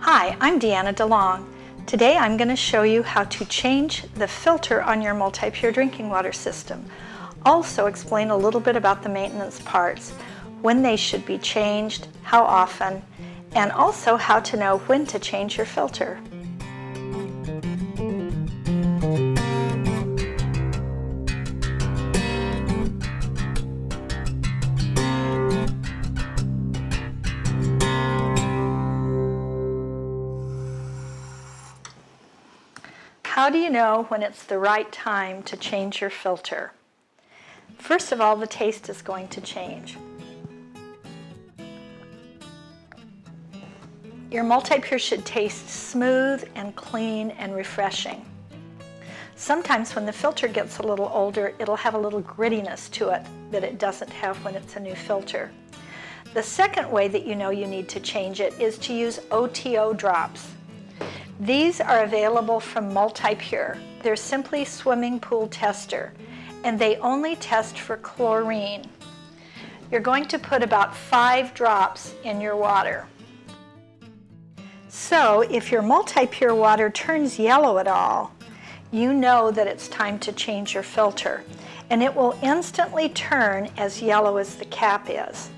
Hi, I'm Deanna DeLong. Today I'm going to show you how to change the filter on your Multipure drinking water system. Also explain a little bit about the maintenance parts, when they should be changed, how often, and also how to know when to change your filter. How do you know when it's the right time to change your filter? First of all, the taste is going to change. Your Multipure should taste smooth and clean and refreshing. Sometimes when the filter gets a little older, it'll have a little grittiness to it that it doesn't have when it's a new filter. The second way that you know you need to change it is to use OTO drops. These are available from Multipure. They're simply swimming pool tester, and they only test for chlorine. You're going to put about 5 drops in your water. So if your Multipure water turns yellow at all, you know that it's time to change your filter, and it will instantly turn as yellow as the cap is.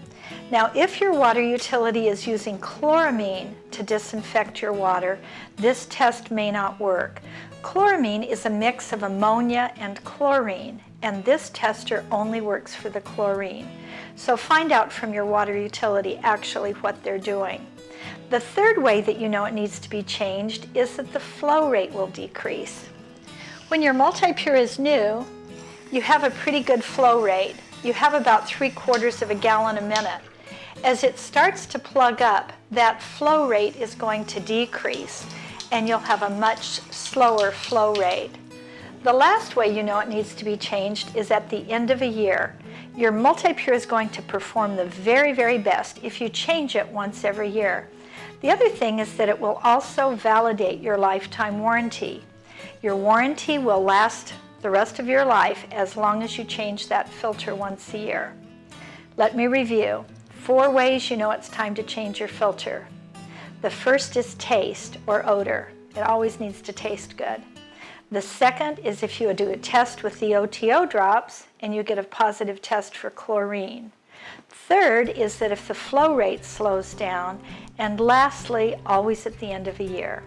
Now, if your water utility is using chloramine to disinfect your water, this test may not work. Chloramine is a mix of ammonia and chlorine, and this tester only works for the chlorine. So find out from your water utility actually what they're doing. The third way that you know it needs to be changed is that the flow rate will decrease. When your Multipure is new, you have a pretty good flow rate. You have about 3/4 of a gallon a minute. As it starts to plug up, that flow rate is going to decrease, and you'll have a much slower flow rate. The last way you know it needs to be changed is at the end of a year. Your Multipure is going to perform the very, very best if you change it once every year. The other thing is that it will also validate your lifetime warranty. Your warranty will last the rest of your life as long as you change that filter once a year. Let me review. 4 ways you know it's time to change your filter. The first is taste or odor. It always needs to taste good. The second is if you do a test with the OTO drops and you get a positive test for chlorine. Third is that if the flow rate slows down. And lastly, always at the end of a year.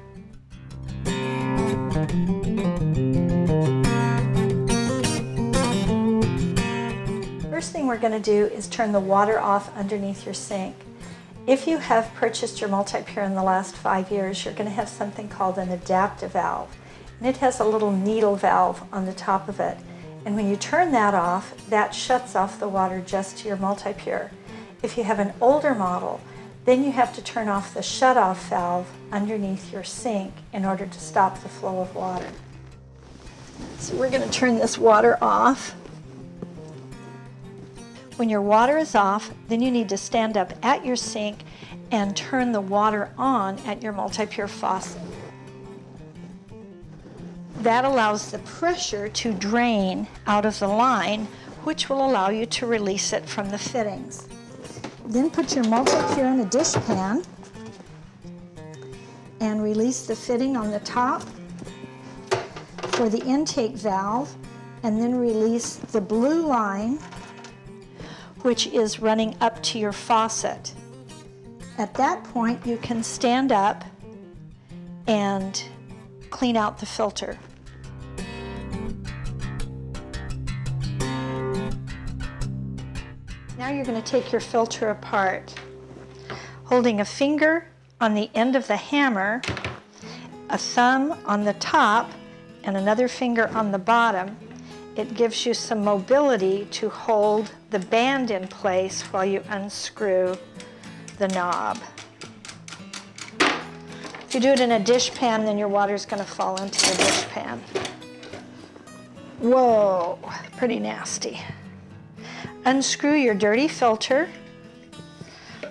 First thing we're going to do is turn the water off underneath your sink. If you have purchased your Multipure in the last 5 years, you're going to have something called an adaptive valve. And it has a little needle valve on the top of it. And when you turn that off, that shuts off the water just to your Multipure. If you have an older model, then you have to turn off the shut-off valve underneath your sink in order to stop the flow of water. So we're going to turn this water off. When your water is off, then you need to stand up at your sink and turn the water on at your Multipure faucet. That allows the pressure to drain out of the line, which will allow you to release it from the fittings. Then put your Multipure in a dishpan and release the fitting on the top for the intake valve, and then release the blue line, which is running up to your faucet. At that point, you can stand up and clean out the filter. Now you're going to take your filter apart. Holding a finger on the end of the hammer, a thumb on the top, and another finger on the bottom, it gives you some mobility to hold the band in place while you unscrew the knob. If you do it in a dishpan, then your water's going to fall into the dishpan. Whoa, pretty nasty. Unscrew your dirty filter.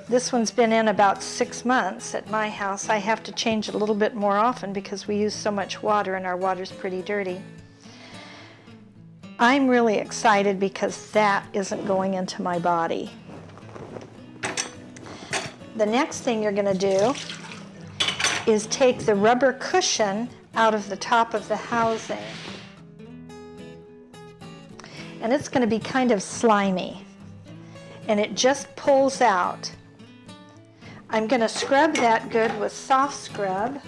This one's been in about 6 months at my house. I have to change it a little bit more often because we use so much water and our water's pretty dirty. I'm really excited because that isn't going into my body. The next thing you're going to do is take the rubber cushion out of the top of the housing. And it's going to be kind of slimy. And it just pulls out. I'm going to scrub that good with soft scrub.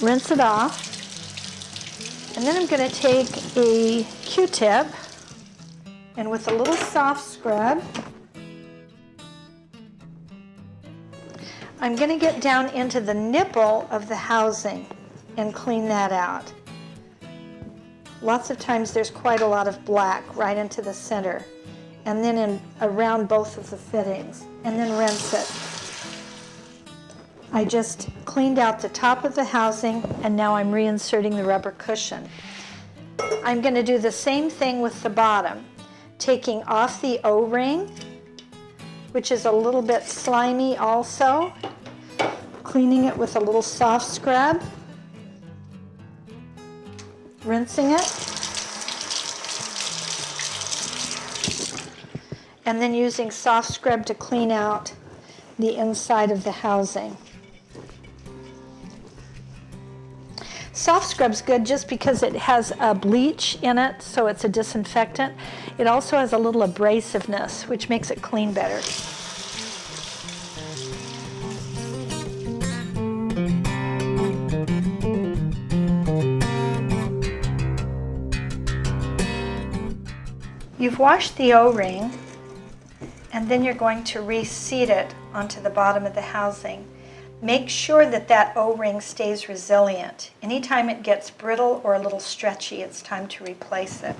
Rinse it off. And then I'm going to take a Q-tip and with a little soft scrub, I'm going to get down into the nipple of the housing and clean that out. Lots of times there's quite a lot of black right into the center, and then around both of the fittings, and then rinse it. I just cleaned out the top of the housing, and now I'm reinserting the rubber cushion. I'm going to do the same thing with the bottom, taking off the O-ring, which is a little bit slimy also, cleaning it with a little soft scrub, rinsing it, and then using soft scrub to clean out the inside of the housing. Soft scrub's good just because it has a bleach in it, so it's a disinfectant. It also has a little abrasiveness, which makes it clean better. You've washed the O-ring, and then you're going to reseat it onto the bottom of the housing. Make sure that that O-ring stays resilient. Anytime it gets brittle or a little stretchy, it's time to replace it.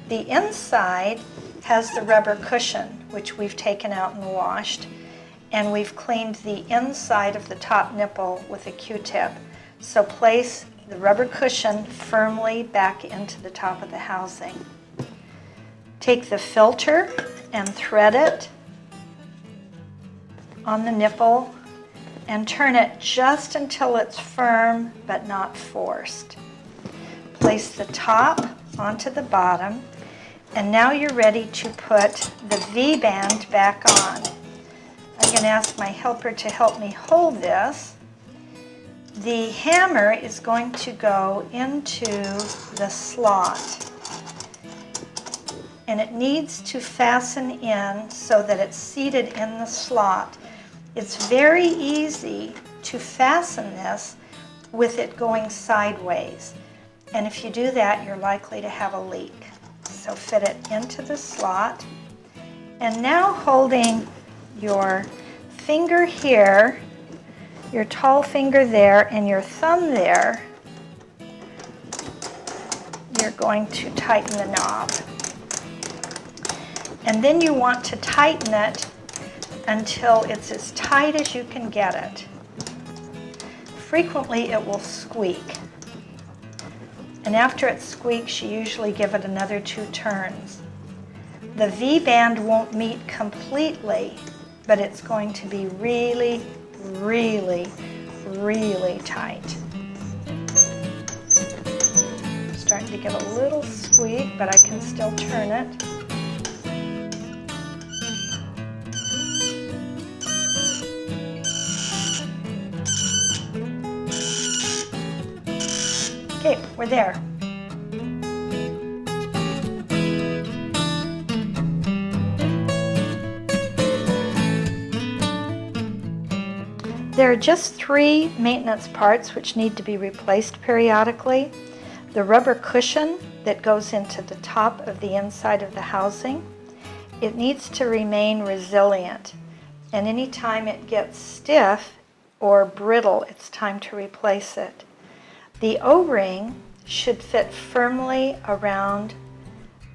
The inside has the rubber cushion, which we've taken out and washed, and we've cleaned the inside of the top nipple with a Q-tip. So place the rubber cushion firmly back into the top of the housing. Take the filter and thread it on the nipple and turn it just until it's firm but not forced. Place the top onto the bottom, and now you're ready to put the V-band back on. I'm going to ask my helper to help me hold this. The hammer is going to go into the slot, and it needs to fasten in so that it's seated in the slot. It's very easy to fasten this with it going sideways, and if you do that, you're likely to have a leak. So fit it into the slot, and now holding your finger here, your tall finger there, and your thumb there, you're going to tighten the knob. And then you want to tighten it until it's as tight as you can get it. Frequently it will squeak. And after it squeaks, you usually give it another 2 turns. The V-band won't meet completely, but it's going to be really, really, really tight. Starting to give a little squeak, but I can still turn it. Okay, we're there. There are just 3 maintenance parts which need to be replaced periodically. The rubber cushion that goes into the top of the inside of the housing. It needs to remain resilient, and anytime it gets stiff or brittle, it's time to replace it. The O-ring should fit firmly around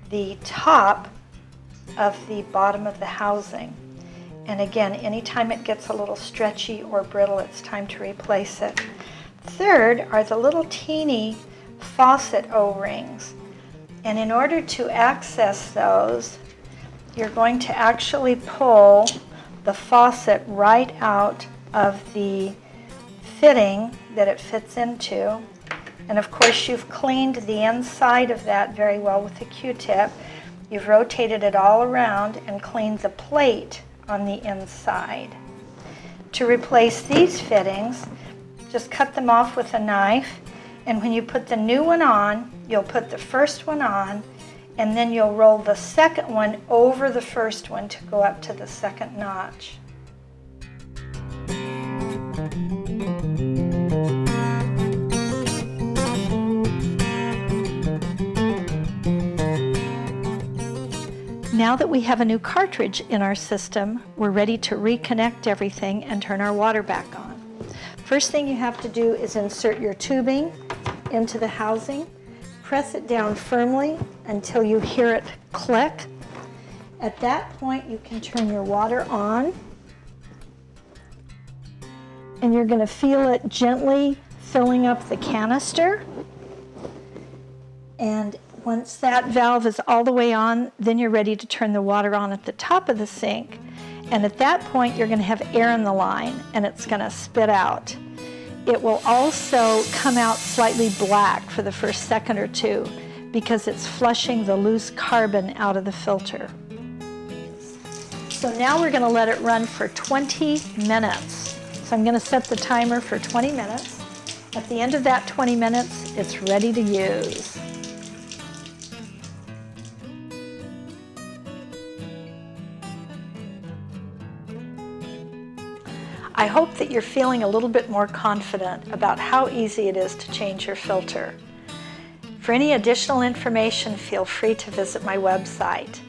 the top of the bottom of the housing. And again, anytime it gets a little stretchy or brittle, it's time to replace it. Third are the little teeny faucet O-rings. And in order to access those, you're going to actually pull the faucet right out of the fitting that it fits into. And of course, you've cleaned the inside of that very well with a Q-tip. You've rotated it all around and cleaned the plate on the inside. To replace these fittings, just cut them off with a knife, and when you put the new one on, you'll put the first one on, and then you'll roll the second one over the first one to go up to the second notch. Now that we have a new cartridge in our system, we're ready to reconnect everything and turn our water back on. First thing you have to do is insert your tubing into the housing. Press it down firmly until you hear it click. At that point, you can turn your water on, and you're going to feel it gently filling up the canister. And once that valve is all the way on, then you're ready to turn the water on at the top of the sink. And at that point, you're going to have air in the line, and it's going to spit out. It will also come out slightly black for the first second or two because it's flushing the loose carbon out of the filter. So now we're going to let it run for 20 minutes. So I'm going to set the timer for 20 minutes. At the end of that 20 minutes, it's ready to use. I hope that you're feeling a little bit more confident about how easy it is to change your filter. For any additional information, feel free to visit my website.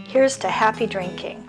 Here's to happy drinking.